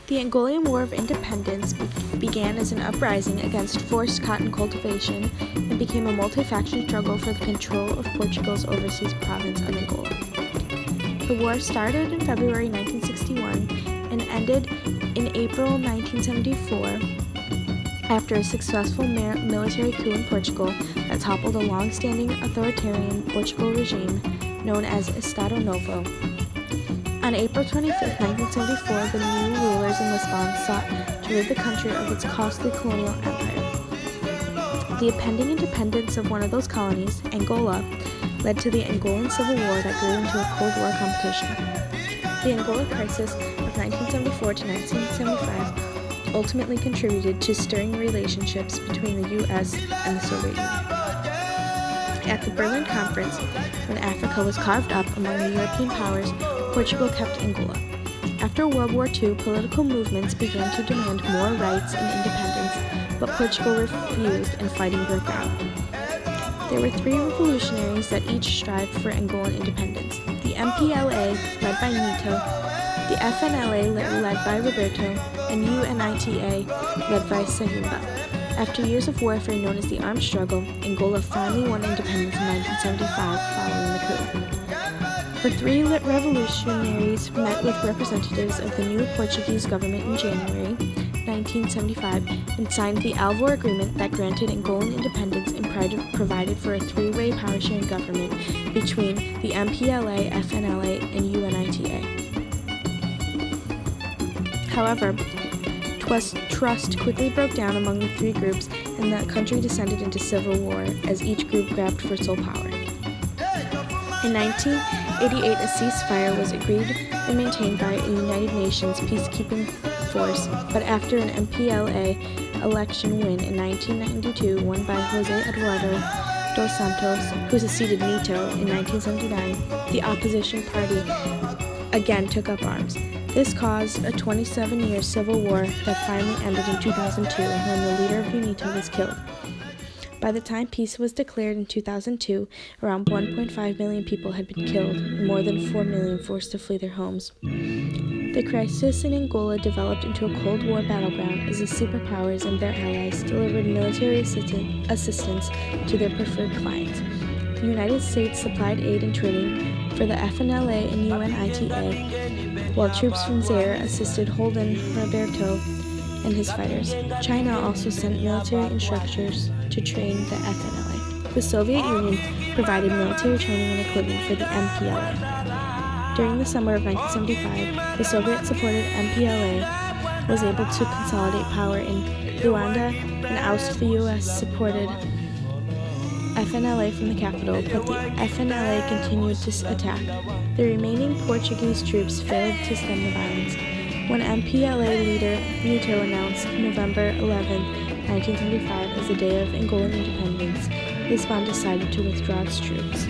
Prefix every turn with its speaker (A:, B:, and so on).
A: The Angolan War of Independence began as an uprising against forced cotton cultivation and became a multi-faction struggle for the control of Portugal's overseas province of Angola. The war started in February 1961 and ended in April 1974 after a successful military coup in Portugal that toppled a long-standing authoritarian Portugal regime known as Estado Novo. On April 25, 1974, the new rulers in Lisbon sought to rid the country of its costly colonial empire. The impending independence of one of those colonies, Angola, led to the Angolan Civil War that grew into a Cold War competition. The Angola crisis of 1974 to 1975 ultimately contributed to stirring relationships between the U.S. and the Soviet Union. At the Berlin Conference, when Africa was carved up among the European powers, Portugal kept Angola. After World War II, political movements began to demand more rights and independence, but Portugal refused and fighting broke out. There were three revolutionaries that each strived for Angolan independence: the MPLA, led by Nito, the FNLA, led by Roberto, and UNITA, led by Sayumba. After years of warfare known as the armed struggle, Angola finally won independence in 1975 following the coup. The three revolutionaries met with representatives of the new Portuguese government in January 1975 and signed the Alvor Agreement that granted Angolan independence and provided for a three-way power-sharing government between the MPLA, FNLA, and UNITA. However, trust quickly broke down among the three groups, and the country descended into civil war as each group grabbed for sole power. In 1988, a ceasefire was agreed and maintained by a United Nations peacekeeping force, but after an MPLA election win in 1992, won by José Eduardo dos Santos, who succeeded Nito in 1979, the opposition party again took up arms. This caused a 27-year civil war that finally ended in 2002 when the leader of UNITA was killed. By the time peace was declared in 2002, around 1.5 million people had been killed and more than 4 million forced to flee their homes. The crisis in Angola developed into a Cold War battleground as the superpowers and their allies delivered military assistance to their preferred clients. The United States supplied aid and training for the FNLA and UNITA, while troops from Zaire assisted Holden Roberto and his fighters. China also sent military instructors to train the FNLA. The Soviet Union provided military training and equipment for the MPLA. During the summer of 1975, the Soviet-supported MPLA was able to consolidate power in Luanda and oust the U.S.-supported FNLA from the capital, but the FNLA continued to attack. The remaining Portuguese troops failed to stem the violence. When MPLA leader Nito announced November 11, 1975 as the day of Angolan independence, Lisbon decided to withdraw its troops.